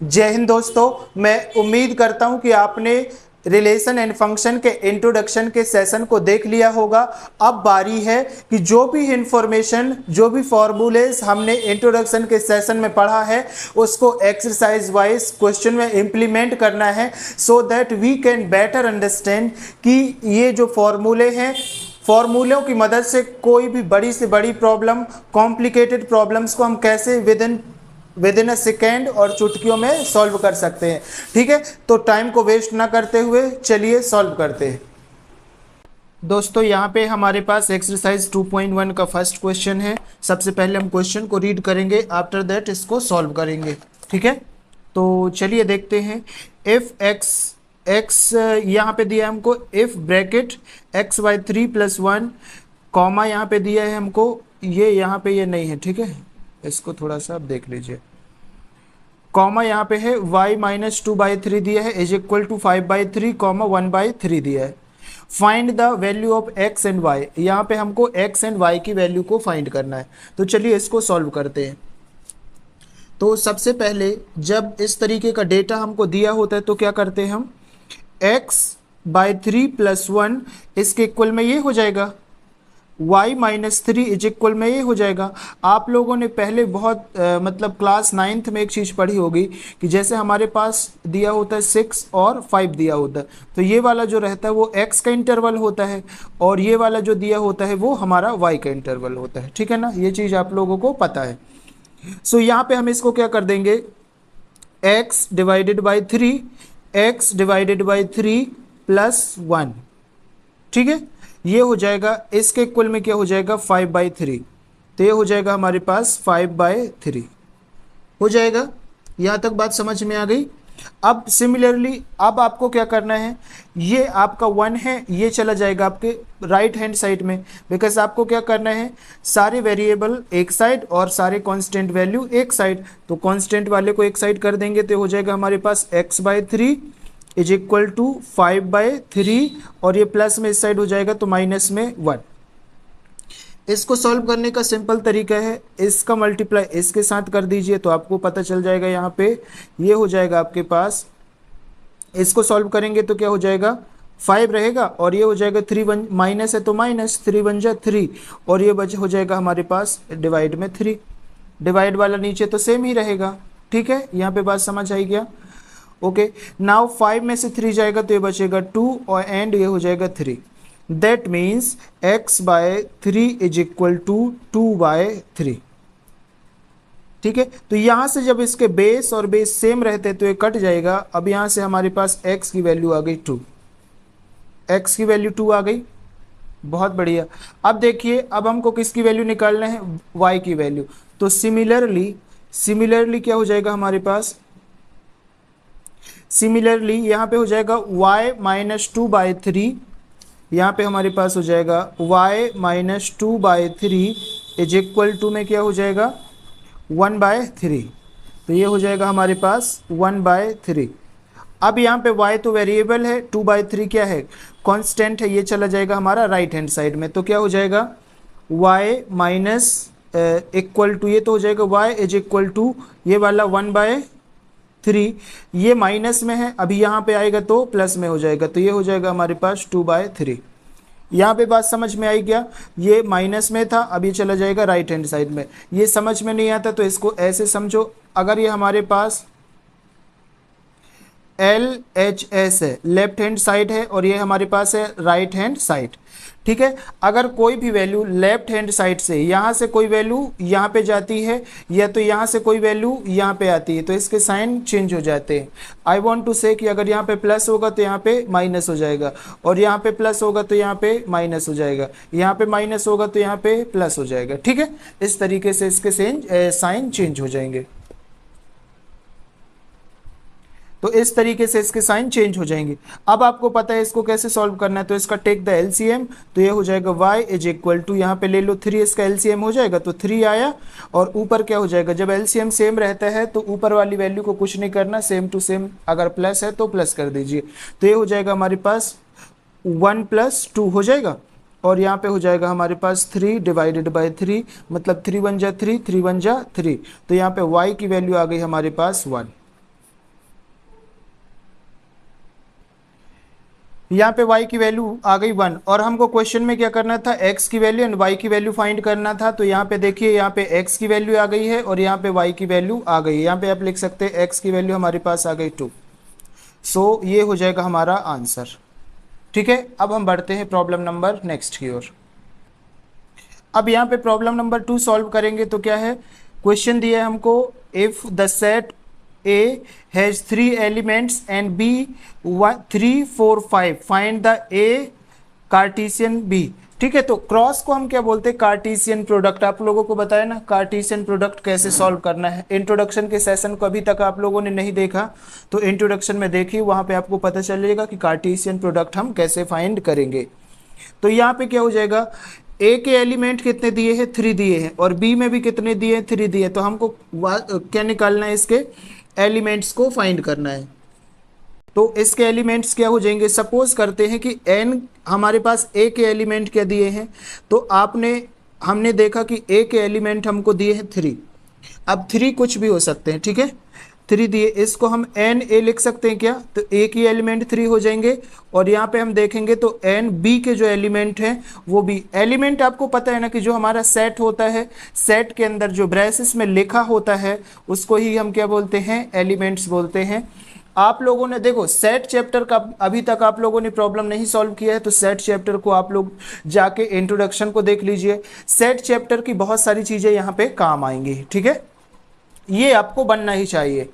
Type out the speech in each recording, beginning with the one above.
जय हिंद दोस्तों। मैं उम्मीद करता हूं कि आपने रिलेशन एंड फंक्शन के इंट्रोडक्शन के सेशन को देख लिया होगा। अब बारी है कि जो भी इंफॉर्मेशन, जो भी फॉर्मूलेज हमने इंट्रोडक्शन के सेशन में पढ़ा है उसको एक्सरसाइज वाइज क्वेश्चन में इम्प्लीमेंट करना है, so that we can better understand कि ये जो फॉर्मूले हैं, फॉर्मूलों की मदद से कोई भी बड़ी से बड़ी प्रॉब्लम, कॉम्प्लिकेटेड प्रॉब्लम्स को हम कैसे विद इन अ सेकेंड और चुटकियों में सॉल्व कर सकते हैं। ठीक है, तो टाइम को वेस्ट ना करते हुए चलिए सॉल्व करते हैं। दोस्तों यहाँ पे हमारे पास एक्सरसाइज 2.1 का फर्स्ट क्वेश्चन है। सबसे पहले हम क्वेश्चन को रीड करेंगे, आफ्टर दैट इसको सॉल्व करेंगे। ठीक है, तो चलिए देखते हैं। इफ एक्स यहाँ पे दिया है हमको, if bracket x by 3 + 1 comma यहाँ पे दिया है हमको, ये यहाँ पे ये नहीं है। ठीक है, इसको थोड़ा सा आप देख लीजिए। कॉमा यहाँ पे है, y - 2/3 दिया है इज इक्वल टू 5/3 कॉमा 1/3 दिया है। Find the value of x and y, यहाँ पे हमको x एंड y की वैल्यू को फाइंड करना है। तो चलिए इसको सॉल्व करते हैं। तो सबसे पहले जब इस तरीके का डेटा हमको दिया होता है तो क्या करते हैं हम, x/3 + 1 इसके इक्वल में ये हो जाएगा, y - 3 इज इक्वल में ये हो जाएगा। आप लोगों ने पहले बहुत मतलब क्लास 9th में एक चीज़ पढ़ी होगी कि जैसे हमारे पास दिया होता है 6 और 5 दिया होता है, तो ये वाला जो रहता है वो x का इंटरवल होता है और ये वाला जो दिया होता है वो हमारा y का इंटरवल होता है। ठीक है ना, ये चीज़ आप लोगों को पता है। सो यहाँ पे हम इसको क्या कर देंगे, x / 3, x / 3 + 1। ठीक है, ये हो जाएगा, इसके इक्वल में क्या हो जाएगा 5/3, तो ये हो जाएगा हमारे पास 5/3 हो जाएगा। यहाँ तक बात समझ में आ गई। अब सिमिलरली अब आपको क्या करना है, ये आपका 1 है, ये चला जाएगा आपके राइट हैंड साइड में, बिकॉज आपको क्या करना है, सारे वेरिएबल एक साइड और सारे कांस्टेंट वैल्यू एक साइड। तो कांस्टेंट वाले को एक साइड कर देंगे तो हो जाएगा हमारे पास x/3 इज इक्वल टू 5/3 और ये प्लस में इस साइड हो जाएगा तो माइनस में 1। इसको सॉल्व करने का सिंपल तरीका है, इसका मल्टीप्लाई इसके साथ कर दीजिए तो आपको पता चल जाएगा। यहाँ पे ये हो जाएगा आपके पास, इसको सॉल्व करेंगे तो क्या हो जाएगा, 5 रहेगा और ये हो जाएगा 3 1 माइनस है तो माइनस 3 1 जा 3 और ये हो जाएगा हमारे पास डिवाइड में 3। डिवाइड वाला नीचे तो सेम ही रहेगा। ठीक है, यहाँ पे बात समझ आई क्या। ओके, नाउ 5 में से 3 जाएगा तो ये बचेगा 2 और एंड ये हो जाएगा 3। That means x/3 is equal to 2/3। ठीक है, तो यहाँ से जब इसके बेस और बेस सेम रहते तो ये कट जाएगा। अब यहाँ से हमारे पास x की वैल्यू आ गई 2, x की वैल्यू 2 आ गई। बहुत बढ़िया। अब देखिए, अब हमको किसकी वैल्यू निकालना है, y की वैल्यू। तो सिमिलरली क्या हो जाएगा हमारे पास, सिमिलरली यहाँ पे हो जाएगा y - 2/3, यहाँ पे हमारे पास हो जाएगा y - 2/3 इज इक्वल टू में क्या हो जाएगा 1/3। तो ये हो जाएगा हमारे पास 1/3। अब यहाँ पे y तो वेरिएबल है, 2/3 क्या है, कांस्टेंट है, ये चला जाएगा हमारा राइट हैंड साइड में। तो क्या हो जाएगा y माइनस इक्वल टू, ये तो हो जाएगा y इज इक्वल टू ये वाला 1/3, ये माइनस में है, अभी यहाँ पे आएगा तो प्लस में हो जाएगा, तो ये हो जाएगा हमारे पास 2/3। यहाँ पे बात समझ में आई क्या, ये माइनस में था, अब ये चला जाएगा राइट हैंड साइड में। ये समझ में नहीं आता तो इसको ऐसे समझो, अगर ये हमारे पास LHS है, लेफ्ट हैंड साइड है और ये हमारे पास है राइट हैंड साइड। ठीक है, अगर कोई भी वैल्यू लेफ्ट हैंड साइड से यहाँ से कोई वैल्यू यहाँ पे जाती है या तो यहाँ से कोई वैल्यू यहाँ पे आती है तो इसके साइन चेंज हो जाते हैं। आई वॉन्ट टू से कि अगर यहाँ पे प्लस होगा तो यहाँ पे माइनस हो जाएगा और यहाँ पे प्लस होगा तो यहाँ पे माइनस हो जाएगा, यहाँ पे माइनस होगा तो यहाँ पे प्लस हो जाएगा। ठीक है, इस तरीके से इसके साइन चेंज हो जाएंगे। तो इस तरीके से इसके साइन चेंज हो जाएंगे। अब आपको पता है इसको कैसे सॉल्व करना है, तो इसका टेक द एलसीएम, तो ये हो जाएगा y इज इक्वल टू, यहाँ पे ले लो 3, इसका एलसीएम हो जाएगा तो 3 आया और ऊपर क्या हो जाएगा, जब एलसीएम सेम रहता है तो ऊपर वाली वैल्यू को कुछ नहीं करना, सेम टू सेम, अगर प्लस है तो प्लस कर दीजिए। तो ये हो जाएगा हमारे पास 1 + 2 हो जाएगा और यहाँ पे हो जाएगा हमारे पास 3 डिवाइडेड बाई 3, मतलब 3 1 जा 3, 3 1 जा 3, तो यहाँ पे y की वैल्यू आ गई हमारे पास 1। यहाँ पे y की वैल्यू आ गई 1 और हमको क्वेश्चन में क्या करना था, x की वैल्यू एंड y की वैल्यू फाइंड करना था। तो यहाँ पे देखिए, यहाँ पे x की वैल्यू आ गई है और यहाँ पे y की वैल्यू आ गई है। यहाँ पे आप लिख सकते हैं x की वैल्यू हमारे पास आ गई 2। सो ये हो जाएगा हमारा आंसर। ठीक है, अब हम बढ़ते हैं प्रॉब्लम नंबर नेक्स्ट की ओर। अब यहाँ पे प्रॉब्लम नंबर 2 सॉल्व करेंगे तो क्या है, क्वेश्चन दिया है हमको, if the set A has 3 elements and B 3 4 5 find the A कार्टीसियन B। ठीक है, तो क्रॉस को हम क्या बोलते हैं, कार्टीसियन प्रोडक्ट। आप लोगों को बताया ना कार्टीसियन प्रोडक्ट कैसे सॉल्व करना है। इंट्रोडक्शन के सेशन को अभी तक आप लोगों ने नहीं देखा तो इंट्रोडक्शन में देखिए, वहाँ पे आपको पता चलेगा कि कार्टीसियन प्रोडक्ट हम कैसे फाइंड करेंगे। तो यहाँ पे क्या हो जाएगा, ए के एलिमेंट कितने दिए हैं, 3 दिए हैं, और बी में भी कितने दिए हैं, 3 दिए। तो हमको क्या निकालना है, इसके एलिमेंट्स को फाइंड करना है। तो इसके एलिमेंट्स क्या हो जाएंगे, सपोज करते हैं कि n हमारे पास a के एलिमेंट क्या दिए हैं। तो हमने देखा कि a के एलिमेंट हमको दिए हैं 3। अब 3 कुछ भी हो सकते हैं, ठीक है, 3 दिए, इसको हम एन ए लिख सकते हैं क्या, तो ए की एलिमेंट 3 हो जाएंगे। और यहाँ पे हम देखेंगे तो एन बी के जो एलिमेंट हैं वो भी एलिमेंट, आपको पता है ना कि जो हमारा सेट होता है, सेट के अंदर जो ब्रेसेस में लिखा होता है उसको ही हम क्या बोलते हैं, एलिमेंट्स बोलते हैं। आप लोगों ने देखो सेट चैप्टर का अभी तक आप लोगों ने प्रॉब्लम नहीं सॉल्व किया है तो सेट चैप्टर को आप लोग जाके इंट्रोडक्शन को देख लीजिए। सेट चैप्टर की बहुत सारी चीज़ें यहाँ पे काम आएंगी। ठीक है, ये आपको बनना ही चाहिए।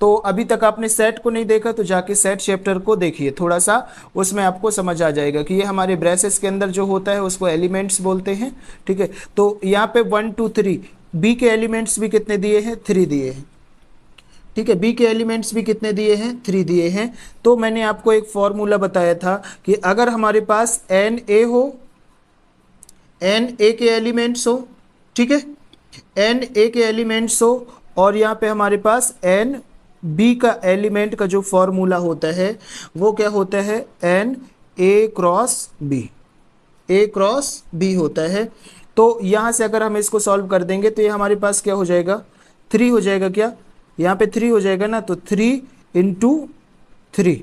तो अभी तक आपने सेट को नहीं देखा तो जाके सेट चैप्टर को देखिए थोड़ा सा, उसमें आपको समझ आ जाएगा कि ये हमारे ब्रेसेस के अंदर जो होता है उसको एलिमेंट्स बोलते हैं। ठीक है, तो यहाँ पे 1 2 3 बी के एलिमेंट्स भी कितने दिए हैं, 3 दिए हैं। ठीक है, बी के एलिमेंट्स भी कितने दिए हैं, 3 दिए हैं। तो मैंने आपको एक फॉर्मूला बताया था कि अगर हमारे पास एन ए हो, एन ए के एलिमेंट्स हो, ठीक है, एन ए के एलिमेंट्स हो, और यहाँ पे हमारे पास एन बी का एलिमेंट का जो फॉर्मूला होता है वो क्या होता है, n A cross B, A cross B होता है। तो यहाँ से अगर हम इसको सॉल्व कर देंगे तो ये हमारे पास क्या हो जाएगा, 3 हो जाएगा। क्या यहाँ पे 3 हो जाएगा ना, तो 3 × 3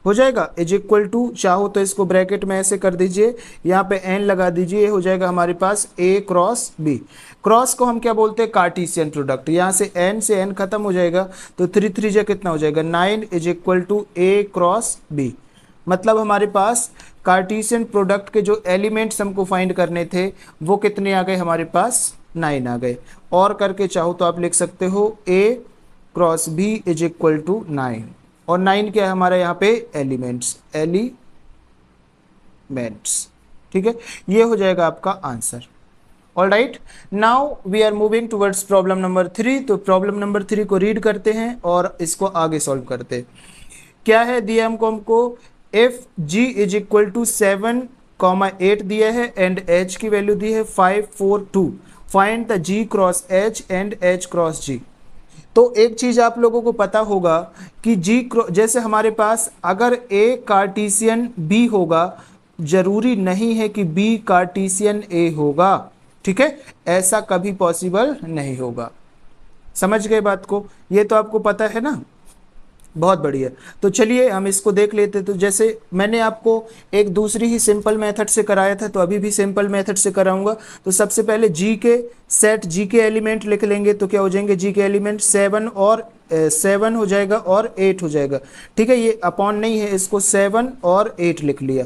हो जाएगा इज इक्वल टू, चाहो तो इसको ब्रैकेट में ऐसे कर दीजिए, यहाँ पे n लगा दीजिए, ये हो जाएगा हमारे पास a क्रॉस b। क्रॉस को हम क्या बोलते हैं, कार्टीसियन प्रोडक्ट। यहाँ से n से n खत्म हो जाएगा तो 3 3 जा कितना हो जाएगा, 9 is equal to a cross b। मतलब हमारे पास कार्टीसियन प्रोडक्ट के जो एलिमेंट्स हमको फाइंड करने थे वो कितने आ गए, हमारे पास 9 आ गए। और करके चाहो तो आप लिख सकते हो a cross b is equal to 9, और 9 क्या है हमारा यहाँ पे, एलिमेंट्स, ठीक है, ये हो जाएगा आपका answer. All right, now we are moving towards problem number 3। तो प्रॉब्लम नंबर 3 को रीड करते हैं और इसको आगे सॉल्व करते हैं। क्या है दिया हमको if g is equal to 7,8 दिया है एंड h की वैल्यू दी है 5 4 2, find the g cross h and h cross g। तो एक चीज आप लोगों को पता होगा कि जैसे हमारे पास अगर A कार्टीसियन B होगा, जरूरी नहीं है कि B कार्टीसियन A होगा। ठीक है, ऐसा कभी पॉसिबल नहीं होगा। समझ गए बात को, ये तो आपको पता है ना, बहुत बढ़िया। तो चलिए हम इसको देख लेते। तो जैसे मैंने आपको एक दूसरी ही सिंपल मेथड से कराया था तो अभी भी सिंपल मेथड से कराऊंगा। तो सबसे पहले जी के सेट, जी के एलिमेंट लिख लेंगे तो क्या हो जाएंगे, जी के एलिमेंट 7 हो जाएगा और 8 हो जाएगा। ठीक है, ये अपॉन नहीं है, इसको 7 और 8 लिख लिया।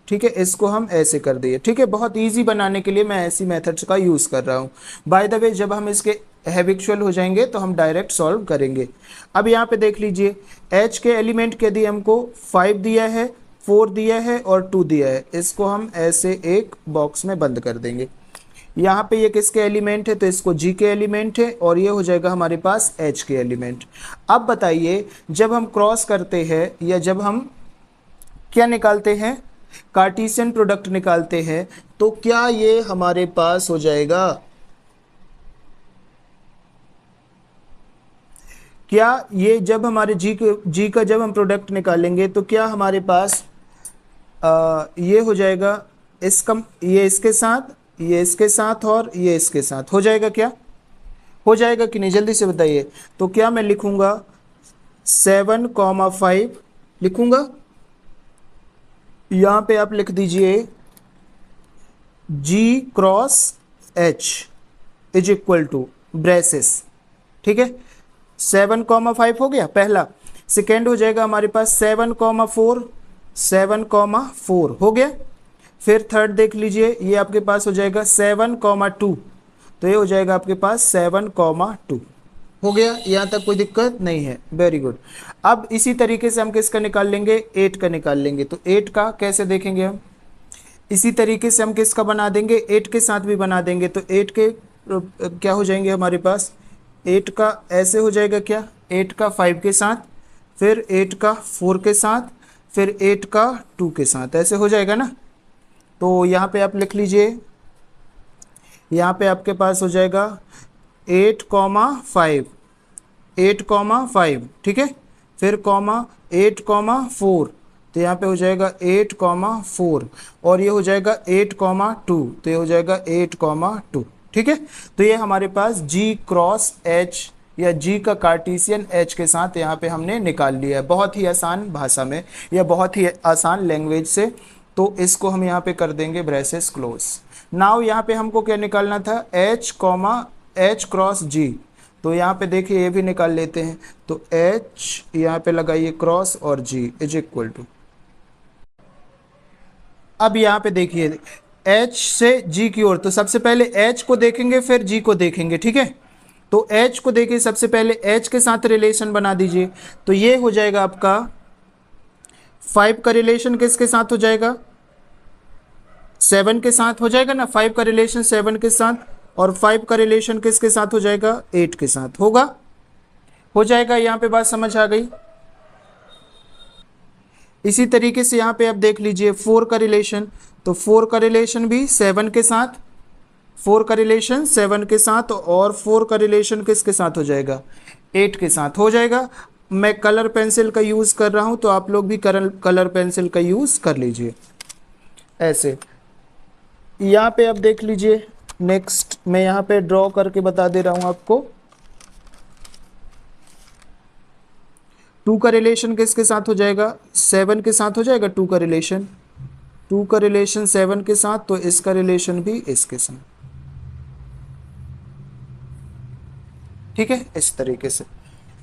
ठीक है, इसको हम ऐसे कर दिए। ठीक है, बहुत इजी बनाने के लिए मैं ऐसी मेथड्स का यूज़ कर रहा हूँ। बाय द वे जब हम इसके हैबिचुअल हो जाएंगे तो हम डायरेक्ट सॉल्व करेंगे। अब यहाँ पे देख लीजिए, h के एलिमेंट क्या दिए हमको, 5 दिया है, 4 दिया है और 2 दिया है। इसको हम ऐसे एक बॉक्स में बंद कर देंगे। यहाँ पे ये किसके एलिमेंट है, तो इसको g के एलिमेंट है और ये हो जाएगा हमारे पास h के एलिमेंट। अब बताइए जब हम क्रॉस करते हैं या जब हम क्या निकालते हैं, कार्टीसियन प्रोडक्ट निकालते हैं, तो क्या ये हमारे पास हो जाएगा, क्या ये जब हमारे जी का जब हम प्रोडक्ट निकालेंगे तो क्या हमारे पास ये हो जाएगा, ये इसके साथ, ये इसके साथ और ये इसके साथ हो जाएगा, क्या हो जाएगा कि नहीं, जल्दी से बताइए। तो क्या मैं लिखूंगा 7,5 लिखूंगा, यहाँ पे आप लिख दीजिए G cross H is equal to braces, ठीक है। 7,5 हो गया पहला। सेकेंड हो जाएगा हमारे पास 7,4, 7,4 हो गया। फिर थर्ड देख लीजिए, ये आपके पास हो जाएगा 7,2, तो ये हो जाएगा आपके पास 7,2 हो गया। यहाँ तक कोई दिक्कत नहीं है, वेरी गुड। अब इसी तरीके से हम किसका निकाल लेंगे, 8 का निकाल लेंगे। तो 8 का कैसे देखेंगे हम, इसी तरीके से हम किसका बना देंगे, 8 के साथ भी बना देंगे। तो 8 के क्या हो जाएंगे हमारे पास, 8 का ऐसे हो जाएगा क्या, 8 का 5 के साथ, फिर 8 का 4 के साथ, फिर 8 का 2 के साथ, ऐसे हो जाएगा ना। तो यहाँ पे आप लिख लीजिए, यहाँ पे आपके पास हो जाएगा 8,5, 8,5, ठीक है। फिर कॉमा 8,4, तो यहाँ पे हो जाएगा 8,4, और ये हो जाएगा 8,2, तो ये हो जाएगा 8,2, ठीक है। तो ये हमारे पास G क्रॉस H या G का कार्टेशियन H के साथ यहाँ पे हमने निकाल लिया है, बहुत ही आसान भाषा में या बहुत ही आसान लैंग्वेज से। तो इसको हम यहाँ पे कर देंगे ब्रेसेस क्लोज। नाउ यहाँ पे हमको क्या निकालना था, H क्रॉस G। तो यहाँ पे देखिए ये भी निकाल लेते हैं। तो H यहाँ पे लगाइए क्रॉस और G इज इक्वल टू, अब यहाँ पे देखिए H से G की ओर, तो सबसे पहले H को देखेंगे फिर G को देखेंगे, ठीक है। तो H को देखिए, सबसे पहले H के साथ रिलेशन बना दीजिए। तो ये हो जाएगा आपका 5 का रिलेशन किसके साथ हो जाएगा, 7 के साथ हो जाएगा ना। 5 का रिलेशन 7 के साथ, और 5 का रिलेशन किसके साथ हो जाएगा, 8 के साथ होगा, हो जाएगा। यहाँ पे बात समझ आ गई। इसी तरीके से यहाँ पे आप देख लीजिए 4 का रिलेशन, तो 4 का रिलेशन भी 7 के साथ, 4 का रिलेशन 7 के साथ, और 4 का रिलेशन किसके साथ हो जाएगा, 8 के साथ हो जाएगा। मैं कलर पेंसिल का यूज़ कर रहा हूँ, तो आप लोग भी कलर पेंसिल का यूज़ कर लीजिए ऐसे। यहाँ पे आप देख लीजिए, नेक्स्ट मैं यहाँ पे ड्रॉ करके बता दे रहा हूँ आपको। 2 का रिलेशन किसके साथ हो जाएगा, 7 के साथ हो जाएगा 2 का रिलेशन, 2 का रिलेशन 7 के साथ, तो इसका रिलेशन भी इसके साथ, ठीक है, इस तरीके से।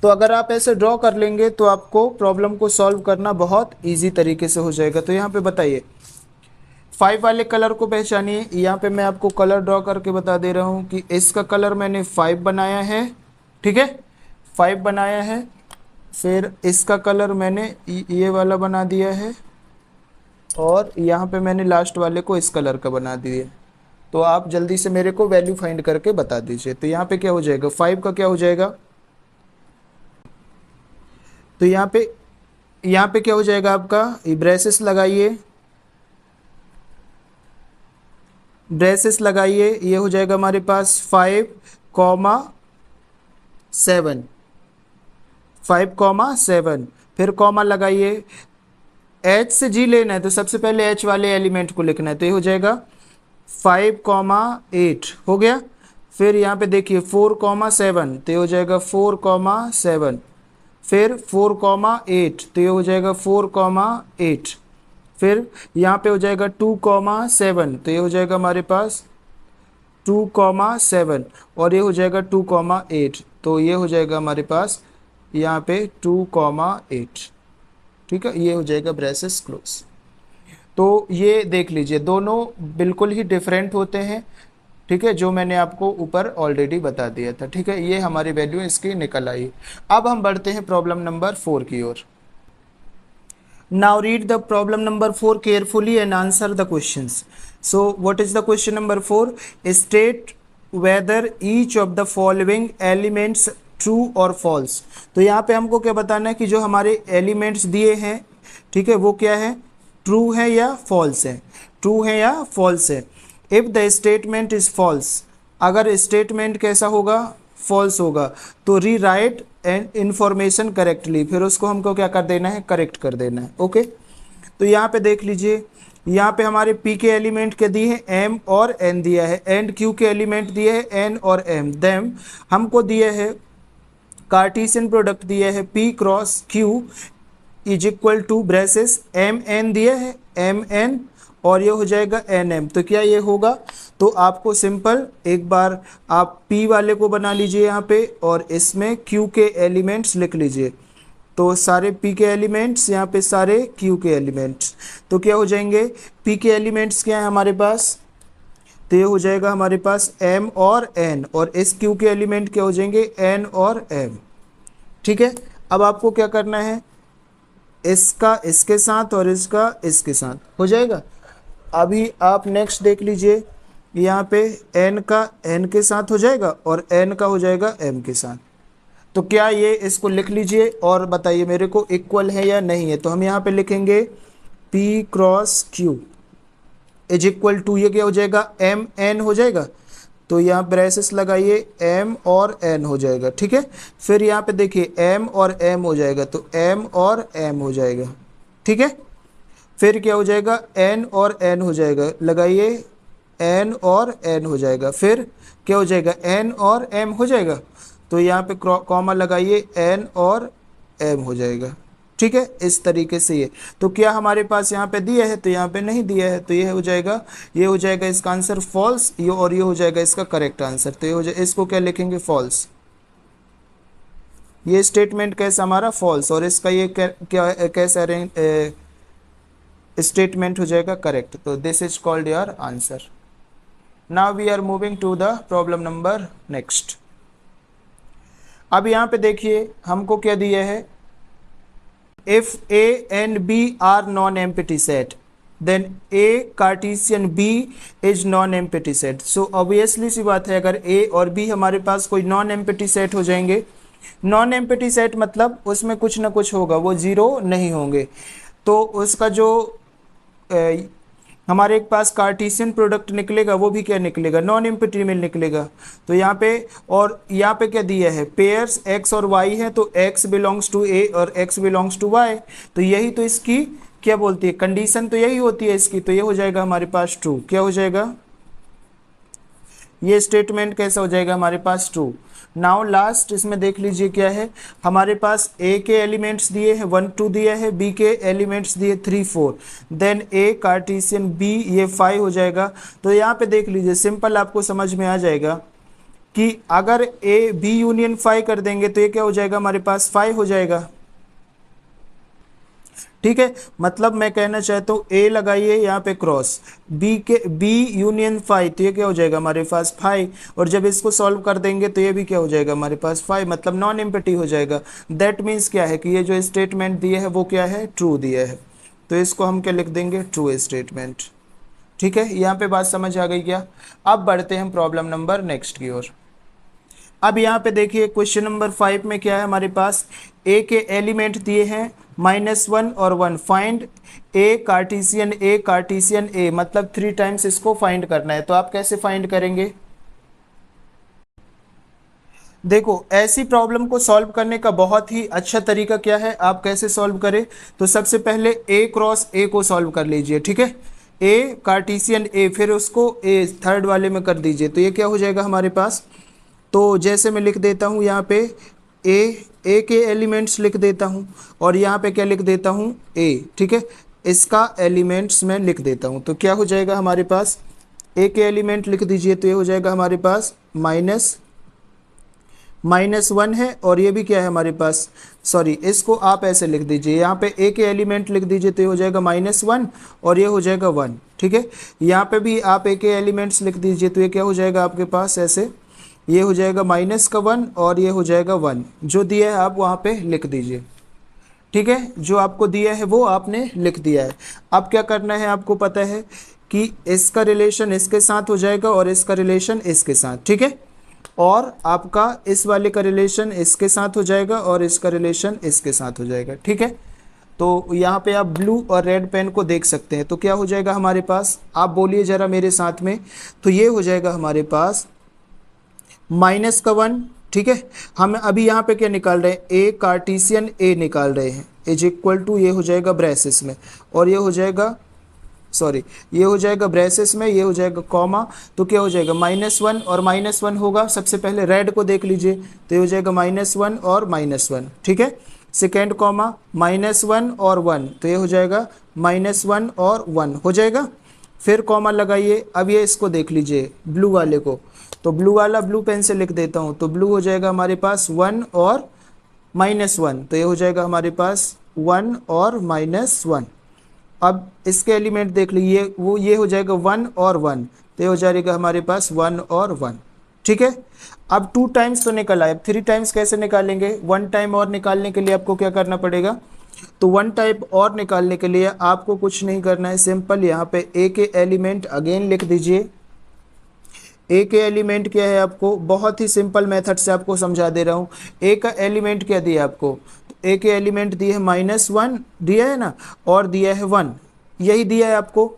तो अगर आप ऐसे ड्रॉ कर लेंगे तो आपको प्रॉब्लम को सॉल्व करना बहुत इजी तरीके से हो जाएगा। तो यहाँ पे बताइए 5 वाले कलर को पहचानिए। यहाँ पे मैं आपको कलर ड्रॉ करके बता दे रहा हूँ कि इसका कलर मैंने 5 बनाया है, ठीक है, 5 बनाया है। फिर इसका कलर मैंने ये वाला बना दिया है, और यहाँ पे मैंने लास्ट वाले को इस कलर का बना दिया। तो आप जल्दी से मेरे को वैल्यू फाइंड करके बता दीजिए। तो यहाँ पे क्या हो जाएगा, 5 का क्या हो जाएगा, तो यहाँ पे क्या हो जाएगा आपका, ब्रेसेस लगाइए, ब्रेसेस लगाइए, ये हो जाएगा हमारे पास 5,7, 5,7, फिर कॉमा लगाइए। H से G लेना है, तो सबसे पहले H वाले एलिमेंट को लिखना है, तो ये हो जाएगा 5,8 हो गया। फिर यहाँ पे देखिए 4,7, तो ये हो जाएगा 4,7, फिर 4,8, तो ये हो जाएगा 4,8, फिर यहाँ पे हो जाएगा 2,7, तो ये हो जाएगा हमारे पास 2,7, और ये हो जाएगा 2,8, तो ये हो जाएगा हमारे पास यहाँ पे 2,8, ठीक है, ये हो जाएगा ब्रेसेस क्लोज। तो ये देख लीजिए दोनों बिल्कुल ही डिफरेंट होते हैं, ठीक है, जो मैंने आपको ऊपर ऑलरेडी बता दिया था, ठीक है। ये हमारी वैल्यू इसकी निकल आई। अब हम बढ़ते हैं प्रॉब्लम नंबर 4 की ओर। Now read the problem number 4 carefully and answer the questions. So what is the question number 4, state whether each of the following elements true और फॉल्स। तो यहाँ पे हमको क्या बताना है कि जो हमारे एलिमेंट्स दिए हैं, ठीक है, वो क्या है, ट्रू है या फॉल्स है, ट्रू है या फॉल्स है। If the statement is false, अगर स्टेटमेंट कैसा होगा, फॉल्स होगा, तो री राइट एंड इन्फॉर्मेशन करेक्टली, फिर उसको हमको क्या कर देना है, करेक्ट कर देना है, ओके। तो यहाँ पे देख लीजिए, यहाँ पे हमारे P के एलिमेंट के दिए हैं M और N दिया है, एंड Q के एलिमेंट दिए हैं N और M। देम हमको दिए है कार्टेशियन प्रोडक्ट दिया है P cross Q is equal to braces M N दिया है, एम एन और ये हो जाएगा एन एम। तो क्या ये होगा, तो आपको सिंपल एक बार आप P वाले को बना लीजिए यहाँ पे और इसमें Q के एलिमेंट्स लिख लीजिए। तो सारे P के एलिमेंट्स यहाँ पे सारे Q के एलिमेंट्स, तो क्या हो जाएंगे, P के एलिमेंट्स क्या है हमारे पास, तो ये हो जाएगा हमारे पास M और N और इस Q के एलिमेंट क्या हो जाएंगे N और M। ठीक है, अब आपको क्या करना है, इसका इसके साथ और इसका इसके साथ हो जाएगा। अभी आप नेक्स्ट देख लीजिए, यहाँ पे n का n के साथ हो जाएगा और n का हो जाएगा m के साथ। तो क्या ये इसको लिख लीजिए और बताइए मेरे को इक्वल है या नहीं है। तो हम यहाँ पे लिखेंगे p cross q is equal to, ये क्या हो जाएगा m n हो जाएगा। तो यहाँ ब्रेसेस लगाइए m और n हो जाएगा। ठीक है, फिर यहाँ पे देखिए m और m हो जाएगा, तो m और m हो जाएगा। ठीक है, फिर क्या हो जाएगा n और n हो जाएगा, लगाइए n और n हो जाएगा। फिर क्या हो जाएगा n और m हो जाएगा, तो यहाँ पे कॉमा लगाइए n और m हो जाएगा। ठीक है, इस तरीके से ये, तो क्या हमारे पास यहाँ पे दिया है, तो यहाँ पे नहीं दिया है, तो ये हो जाएगा, ये हो जाएगा इसका आंसर फॉल्स, ये और ये हो जाएगा इसका करेक्ट आंसर। तो ये हो जाए, इसको क्या लिखेंगे फॉल्स, ये स्टेटमेंट कैसा हमारा फॉल्स, और इसका ये क्या कैसा स्टेटमेंट हो जाएगा करेक्ट। तो this is called your answer. Now we are moving to the problem number next. अब यहाँ पे देखिए हमको क्या दिया है, if A and B are non-empty set then A Cartesian B is non-empty set। so obviously सी बात है, अगर A और B हमारे पास कोई non-empty set हो जाएंगे, non-empty set मतलब उसमें कुछ ना कुछ होगा, वो जीरो नहीं होंगे, तो उसका जो हमारे पास कार्टेशियन प्रोडक्ट निकलेगा वो भी क्या निकलेगा, नॉन एम्प्टी में निकलेगा। तो यहाँ पे, और यहाँ पे क्या दिया है, पेयर्स x और y है, तो x बिलोंग्स टू a और x बिलोंग्स टू y, तो यही तो इसकी क्या बोलती है कंडीशन, तो यही होती है इसकी। तो ये हो जाएगा हमारे पास ट्रू, क्या हो जाएगा, ये स्टेटमेंट कैसा हो जाएगा हमारे पास ट्रू। नाउ लास्ट इसमें देख लीजिए क्या है, हमारे पास A के एलिमेंट्स दिए हैं 1 2 दिया है, B के एलिमेंट्स दिए 3 4, देन A कार्टेशियन B ये 5 हो जाएगा। तो यहाँ पे देख लीजिए सिंपल आपको समझ में आ जाएगा कि अगर A B यूनियन 5 कर देंगे तो ये क्या हो जाएगा हमारे पास 5 हो जाएगा। ठीक है, मतलब मैं कहना चाहता हूँ A लगाइए यहाँ पे क्रॉस B यूनियन 5, तो ये क्या हो जाएगा हमारे पास 5, और जब इसको सॉल्व कर देंगे तो ये भी क्या हो जाएगा हमारे पास 5, मतलब नॉन एम्प्टी हो जाएगा। दैट मीन्स क्या है कि ये जो स्टेटमेंट दिया है वो क्या है, ट्रू दिया है, तो इसको हम क्या लिख देंगे, ट्रू स्टेटमेंट। ठीक है, यहाँ पे बात समझ आ गई क्या। अब बढ़ते हैं हम प्रॉब्लम नंबर नेक्स्ट की ओर। अब यहाँ पे देखिए क्वेश्चन नंबर 5 में क्या है हमारे पास, A के एलिमेंट दिए हैं -1 और 1, फाइंड A कार्टेशियन A, मतलब 3 टाइम्स इसको फाइंड करना है। तो आप कैसे फाइंड करेंगे, देखो ऐसी प्रॉब्लम को सॉल्व करने का बहुत ही अच्छा तरीका क्या है, आप कैसे सॉल्व करें, तो सबसे पहले A क्रॉस A को सॉल्व कर लीजिए। ठीक है, A कार्टेशियन A, फिर उसको A थर्ड वाले में कर दीजिए, तो ये क्या हो जाएगा हमारे पास। तो जैसे मैं लिख देता हूँ यहाँ पे A के एलिमेंट्स लिख देता हूँ और यहाँ पे क्या लिख देता हूँ A। ठीक है, इसका एलिमेंट्स मैं लिख देता हूँ, तो क्या हो जाएगा हमारे पास, A के एलिमेंट लिख दीजिए, तो ये हो जाएगा हमारे पास -1 है, और ये भी क्या है हमारे पास, सॉरी इसको आप ऐसे लिख दीजिए, यहाँ पे A के एलिमेंट लिख दीजिए, तो ये हो जाएगा -1 और ये हो जाएगा 1। ठीक है, यहाँ पे भी आप A के एलिमेंट्स लिख दीजिए, तो ये क्या हो जाएगा आपके पास ऐसे, ये हो जाएगा -1 और ये हो जाएगा 1, जो दिया है आप वहाँ पे लिख दीजिए। ठीक है, जो आपको दिया है वो आपने लिख दिया है। अब क्या करना है, आपको पता है कि इसका रिलेशन इसके साथ हो जाएगा और इसका रिलेशन इसके साथ। ठीक है, और आपका इस वाले का रिलेशन इसके साथ हो जाएगा और इसका रिलेशन इसके साथ हो जाएगा। ठीक है, तो यहाँ पे आप ब्लू और रेड पेन को देख सकते हैं, तो क्या हो जाएगा हमारे पास, आप बोलिए ज़रा मेरे साथ में, तो ये हो जाएगा हमारे पास -1। ठीक है, हम अभी यहाँ पे क्या निकाल रहे हैं, A कार्टेशियन A निकाल रहे हैं, इज इक्वल टू, ये हो जाएगा ब्रेसेस में, और ये हो जाएगा, सॉरी ये हो जाएगा ब्रेसेस में, ये हो जाएगा कॉमा, तो क्या हो जाएगा -1 और -1 होगा। सबसे पहले रेड को देख लीजिए, तो ये हो जाएगा -1 और -1। ठीक है, सेकेंड कॉमा -1 और 1, तो ये हो जाएगा -1 और 1 हो जाएगा। फिर कॉमा लगाइए। अब ये इसको देख लीजिए ब्लू वाले को, तो ब्लू वाला ब्लू पेन से लिख देता हूँ, तो ब्लू हो जाएगा हमारे पास 1 और -1, तो ये हो जाएगा हमारे पास 1 और -1। अब इसके एलिमेंट देख लीजिए, वो ये हो जाएगा 1 और 1, तो ये हो जाएगा हमारे पास 1 और 1। ठीक है, अब 2 टाइम्स तो निकला है, अब 3 टाइम्स कैसे निकालेंगे? 1 टाइम और निकालने के लिए आपको क्या करना पड़ेगा? तो 1 टाइप और निकालने के लिए आपको कुछ नहीं करना है, सिंपल यहाँ पे ए के एलिमेंट अगेन लिख दीजिए। ए के एलिमेंट क्या है, आपको बहुत ही सिंपल मेथड से आपको समझा दे रहा हूँ। ए का एलिमेंट क्या दिया आपको? तो ए के एलिमेंट दिए है -1 दिया है ना, और दिया है 1, यही दिया है आपको।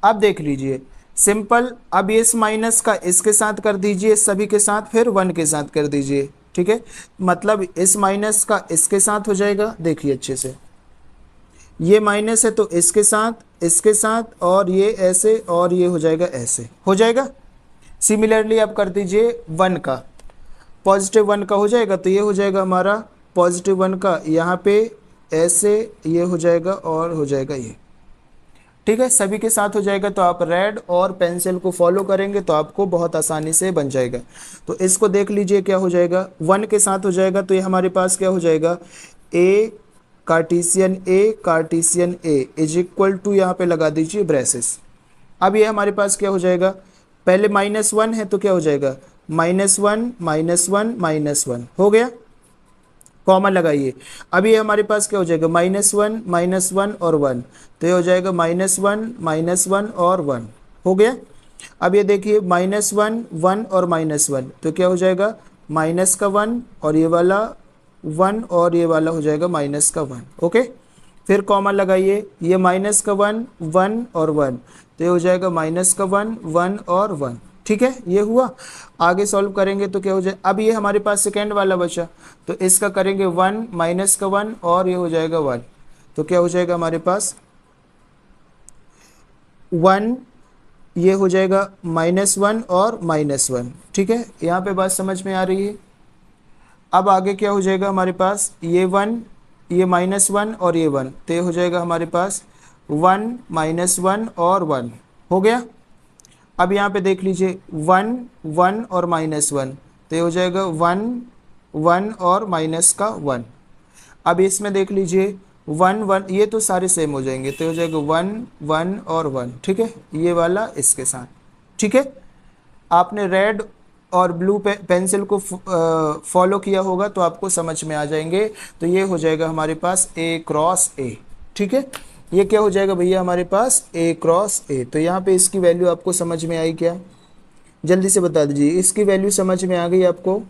अब देख लीजिए सिंपल, अब ये इस माइनस का इसके साथ कर दीजिए, सभी के साथ, फिर 1 के साथ कर दीजिए। ठीक है, मतलब इस माइनस का इसके साथ हो जाएगा, देखिए अच्छे से, ये माइनस है तो इसके साथ, और ये ऐसे, और ये हो जाएगा ऐसे, हो जाएगा। सिमिलरली आप कर दीजिए 1 का, +1 का हो जाएगा, तो ये हो जाएगा हमारा +1 का, यहाँ पे ऐसे ये हो जाएगा और हो जाएगा ये। ठीक है, सभी के साथ हो जाएगा, तो आप रेड और पेंसिल को फॉलो करेंगे तो आपको बहुत आसानी से बन जाएगा। तो इसको देख लीजिए क्या हो जाएगा, 1 के साथ हो जाएगा, तो ये हमारे पास क्या हो जाएगा, A cartesian A is equal to, यहाँ पे लगा दीजिए ब्रेसेस। अब ये हमारे पास क्या हो जाएगा, पहले -1 है तो क्या हो जाएगा, -1 -1 हो गया, कॉमा लगाइए। अब ये हमारे पास क्या हो जाएगा, -1 और 1, तो ये हो जाएगा -1 और 1 हो गया। अब ये देखिए -1 1 और -1, तो क्या हो जाएगा, माइनस का 1 और ये वाला 1 और ये वाला हो जाएगा -1। ओके, फिर कॉमा लगाइए, ये -1 1 और 1, तो ये हो जाएगा -1 1 और 1। ठीक है, ये हुआ। आगे सॉल्व करेंगे तो क्या हो जाए, अब ये हमारे पास सेकेंड वाला बचा, तो इसका करेंगे 1 -1 और ये हो जाएगा 1, तो क्या हो जाएगा हमारे पास 1, ये हो जाएगा -1 और -1। ठीक है, यहाँ पे बात समझ में आ रही है। अब आगे क्या हो जाएगा हमारे पास, ये 1, ये -1 और ये 1, तो ये हो जाएगा हमारे पास 1 -1 और 1 हो गया। अब यहाँ पे देख लीजिए 1 1 और -1, तो ये हो जाएगा 1 1 और -1। अब इसमें देख लीजिए 1 1, ये तो सारे सेम हो जाएंगे, तो हो जाएगा 1 1 और 1। ठीक है, ये वाला इसके साथ। ठीक है, आपने रेड और ब्लू पेंसिल को फॉलो किया होगा तो आपको समझ में आ जाएंगे। तो ये हो जाएगा हमारे पास A×A। ठीक है, ये क्या हो जाएगा भैया हमारे पास A×A। तो यहाँ पे इसकी वैल्यू आपको समझ में आई क्या, जल्दी से बता दीजिए, इसकी वैल्यू समझ में आ गई आपको?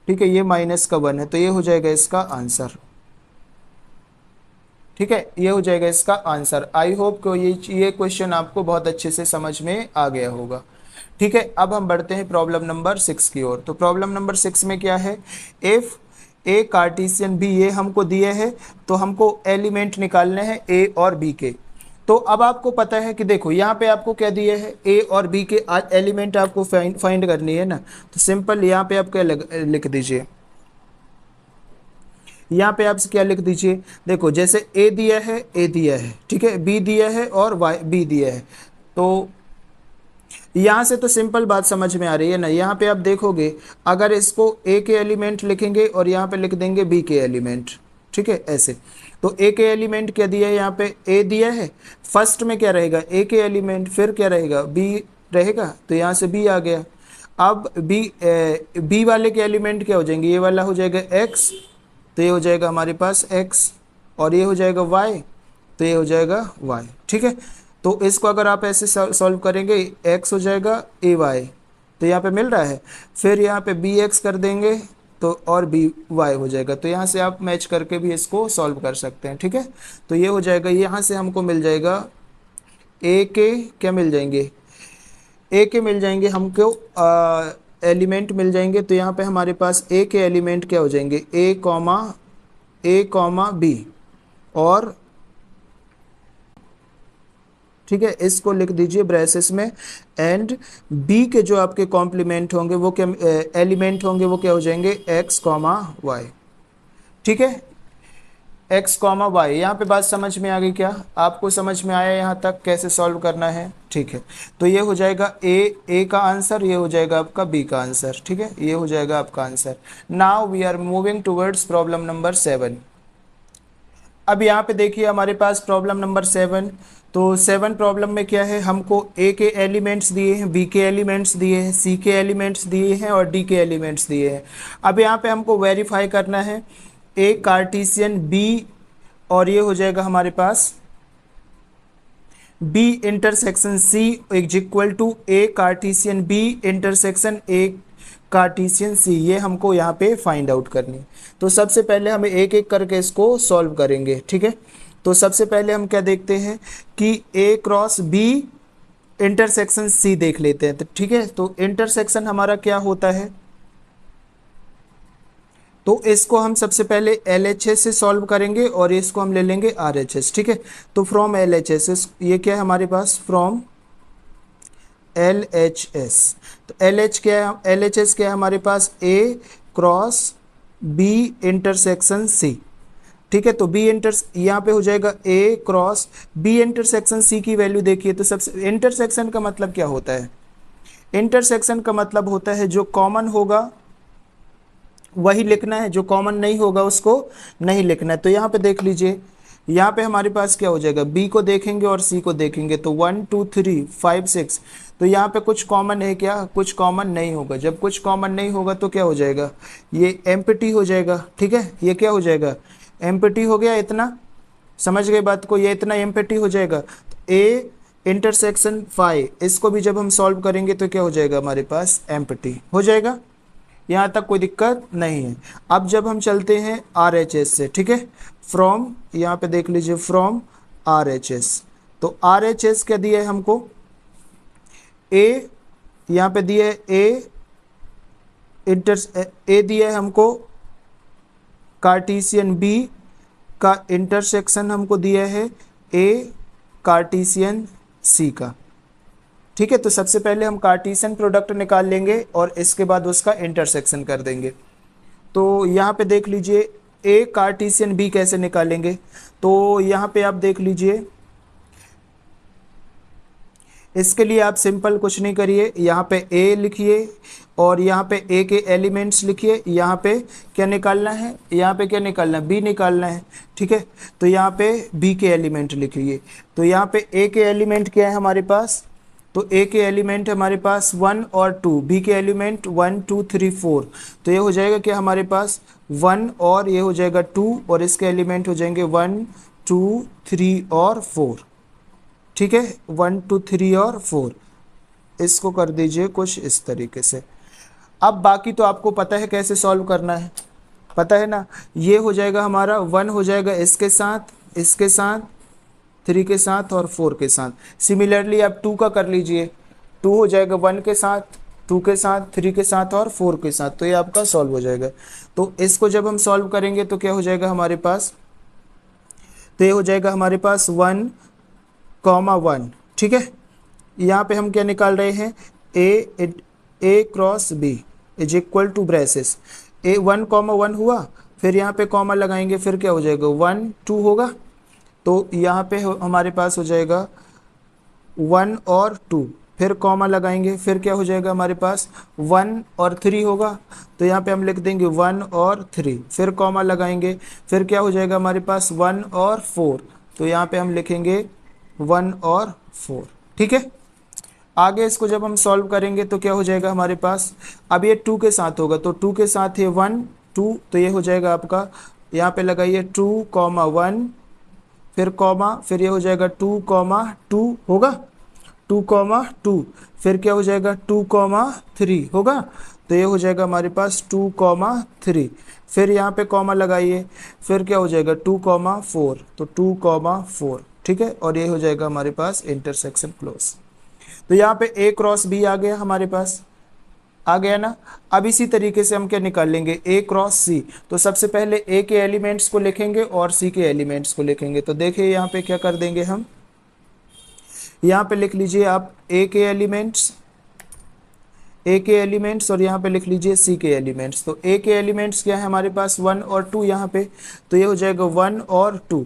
ठीक है, ये -1 है, तो ये हो जाएगा इसका आंसर। ठीक है, ये हो जाएगा इसका आंसर। आई होप को ये क्वेश्चन आपको बहुत अच्छे से समझ में आ गया होगा। ठीक है, अब हम बढ़ते हैं प्रॉब्लम नंबर 6 की ओर। तो प्रॉब्लम नंबर 6 में क्या है, इफ ए कार्टेशियन बी, ये हमको दिए है, तो हमको एलिमेंट निकालने हैं ए और बी के। तो अब आपको पता है कि देखो यहाँ पे आपको क्या दिए है, ए और बी के एलिमेंट आपको फाइंड करनी है ना। तो सिंपल यहाँ पे आप क्या लिख दीजिए, यहाँ पे आप क्या लिख दीजिए, देखो जैसे ए दिया है, ठीक है, बी दिया है और बी दिया है, तो यहाँ से तो सिंपल बात समझ में आ रही है ना। यहाँ पे आप देखोगे, अगर इसको ए के एलिमेंट लिखेंगे और यहाँ पे लिख देंगे बी के एलिमेंट, ठीक है, ऐसे। तो ए के एलिमेंट क्या दिया है, यहाँ पे ए दिया है, फर्स्ट में क्या रहेगा, ए के एलिमेंट, फिर क्या रहेगा, बी रहेगा, तो यहाँ से बी आ गया। अब बी वाले के एलिमेंट क्या हो जाएंगे, ये वाला हो जाएगा एक्स, तो ये हो जाएगा हमारे पास x, और ये हो जाएगा y, तो ये हो जाएगा y। ठीक है, तो इसको अगर आप ऐसे सॉल्व करेंगे, x हो जाएगा ay, तो यहाँ पे मिल रहा है, फिर यहाँ पे bx कर देंगे तो और by हो जाएगा। तो यहाँ से आप मैच करके भी इसको सॉल्व कर सकते हैं। ठीक है, तो ये हो जाएगा, यहाँ से हमको मिल जाएगा a के क्या मिल जाएंगे, a के मिल जाएंगे हमको एलिमेंट मिल जाएंगे। तो यहाँ पे हमारे पास ए के एलिमेंट क्या हो जाएंगे, ए कॉमा बी, और ठीक है, इसको लिख दीजिए ब्रेसेस में, एंड बी के जो आपके कॉम्प्लीमेंट होंगे वो क्या एलिमेंट होंगे वो क्या हो जाएंगे, एक्स कॉमा वाई। ठीक है, एक्स कॉमा वाई। यहाँ पे बात समझ में आ गई क्या? आपको समझ में आया यहाँ तक कैसे सॉल्व करना है? ठीक है, तो ये हो जाएगा ए का आंसर, ये हो जाएगा आपका बी का आंसर। ठीक है, ये हो जाएगा आपका answer. Now we are moving towards problem number 7। अब यहाँ पे देखिए हमारे पास प्रॉब्लम नंबर 7। तो 7 प्रॉब्लम में क्या है, हमको ए के एलिमेंट्स दिए हैं, बी के एलिमेंट्स दिए हैं, सी के एलिमेंट्स दिए हैं और डी के एलिमेंट्स दिए हैं। अब यहाँ पे हमको वेरीफाई करना है ए कार्टेशियन बी, और ये हो जाएगा हमारे पास B intersection C is equal to A cartesian B intersection A cartesian C. ये हमको यहाँ पे फाइंड आउट करनी है। तो सबसे पहले हमें एक एक करके इसको सॉल्व करेंगे। ठीक है, तो सबसे पहले हम क्या देखते हैं कि ए क्रॉस बी इंटरसेक्शन सी देख लेते हैं। तो ठीक है, तो इंटरसेक्शन हमारा क्या होता है, तो इसको हम सबसे पहले LHS से सॉल्व करेंगे और इसको हम ले लेंगे RHS। ठीक है, तो फ्रॉम LHS, ये क्या है हमारे पास, फ्रॉम LHS। तो LHS क्या है हमारे पास, A cross B intersection C। ठीक है, तो B यहाँ पे हो जाएगा A cross B intersection C की वैल्यू देखिए। तो सबसे इंटरसेक्शन का मतलब क्या होता है, इंटरसेक्शन का मतलब होता है जो कॉमन होगा वही लिखना है, जो कॉमन नहीं होगा उसको नहीं लिखना है। तो यहाँ पे देख लीजिए, यहाँ पे हमारे पास क्या हो जाएगा, बी को देखेंगे और सी को देखेंगे, तो 1 2 3 5 6। तो यहाँ पे कुछ कॉमन है क्या, कुछ कॉमन नहीं होगा। जब कुछ कॉमन नहीं होगा तो क्या हो जाएगा, ये एम्प्टी हो जाएगा। ठीक है, ये क्या हो जाएगा, एम्प्टी हो गया। इतना समझ गए बात को, ये इतना एम्प्टी हो जाएगा। तो ए इंटरसेक्शन 5, इसको भी जब हम सॉल्व करेंगे तो क्या हो जाएगा हमारे पास, एम्प्टी हो जाएगा। यहाँ तक कोई दिक्कत नहीं है। अब जब हम चलते हैं RHS से, ठीक है, फ्रॉम, यहाँ पे देख लीजिए फ्रॉम RHS। तो RHS क्या दिया है हमको, ए, यहाँ पे दिया है ए दिया है हमको कार्टेशियन बी का इंटरसेक्शन हमको दिया है ए कार्टेशियन सी का। ठीक है, तो सबसे पहले हम कार्टेशियन प्रोडक्ट निकाल लेंगे और इसके बाद उसका इंटरसेक्शन कर देंगे। तो यहाँ पे देख लीजिए ए कार्टेशियन बी कैसे निकालेंगे। तो यहाँ पे आप देख लीजिए, इसके लिए आप सिंपल कुछ नहीं करिए, यहाँ पे ए लिखिए और यहाँ पे ए के एलिमेंट्स लिखिए। यहाँ पे क्या निकालना है, यहाँ पे क्या निकालना है, बी निकालना है। ठीक है, तो यहाँ पे बी के एलिमेंट लिखिए। तो यहाँ पे ए के एलिमेंट क्या है हमारे पास, तो ए के एलिमेंट हमारे पास 1 और 2, बी के एलिमेंट 1 2 3 4। तो ये हो जाएगा क्या हमारे पास 1 और ये हो जाएगा 2 और इसके एलिमेंट हो जाएंगे 1 2 3 और 4। ठीक है, 1 2 3 और 4, इसको कर दीजिए कुछ इस तरीके से। अब बाकी तो आपको पता है कैसे सॉल्व करना है, पता है ना। ये हो जाएगा हमारा 1 हो जाएगा इसके साथ, इसके साथ, 3 के साथ और 4 के साथ। सिमिलरली आप 2 का कर लीजिए, 2 हो जाएगा 1 के साथ, 2 के साथ, 3 के साथ और 4 के साथ। तो ये आपका सॉल्व हो जाएगा। तो इसको जब हम सॉल्व करेंगे तो क्या हो जाएगा हमारे पास, तो ये हो जाएगा हमारे पास 1 कॉमा 1। ठीक है, यहाँ पे हम क्या निकाल रहे हैं, A cross B is equal to braces A 1 comma 1 हुआ, फिर यहाँ पे कॉमा लगाएंगे, फिर क्या हो जाएगा 1 2 होगा। तो यहाँ पे हमारे पास हो जाएगा 1 और 2, फिर कॉमा लगाएंगे, फिर क्या हो जाएगा हमारे पास 1 और 3 होगा। तो यहाँ पे हम लिख देंगे 1 और 3, फिर कॉमा लगाएंगे, फिर क्या हो जाएगा हमारे पास 1 और 4। तो यहाँ पे हम लिखेंगे 1 और 4। ठीक है, आगे इसको जब हम सॉल्व करेंगे तो क्या हो जाएगा हमारे पास, अब ये 2 के साथ होगा, तो 2 के साथ ये 1 2, तो ये हो जाएगा आपका, यहाँ पे लगाइए 2 कॉमा 1, फिर कॉमा, फिर ये हो जाएगा 2 कॉमा 2 होगा, 2 कॉमा 2, फिर क्या हो जाएगा 2 कॉमा 3 होगा। तो ये हो जाएगा हमारे पास 2 कॉमा 3, फिर यहाँ पे कॉमा लगाइए, फिर क्या हो जाएगा 2 कॉमा 4, तो 2 कॉमा 4। ठीक है, और ये हो जाएगा हमारे पास इंटरसेक्शन क्लोज। तो यहाँ पे ए क्रॉस बी आ गया हमारे पास, आ गया ना। अब इसी तरीके से हम क्या निकाल लेंगे, ए क्रॉस सी। तो सबसे पहले ए के एलिमेंट्स को लिखेंगे और सी के एलिमेंट्स को लिखेंगे। तो देखिए यहाँ पे क्या कर देंगे हम, यहाँ पे लिख लीजिए आप ए के एलिमेंट्स और यहाँ पे लिख लीजिए सी के एलिमेंट्स। तो ए के एलिमेंट्स क्या है हमारे पास 1 और 2 यहाँ पे, तो ये हो जाएगा 1 और 2।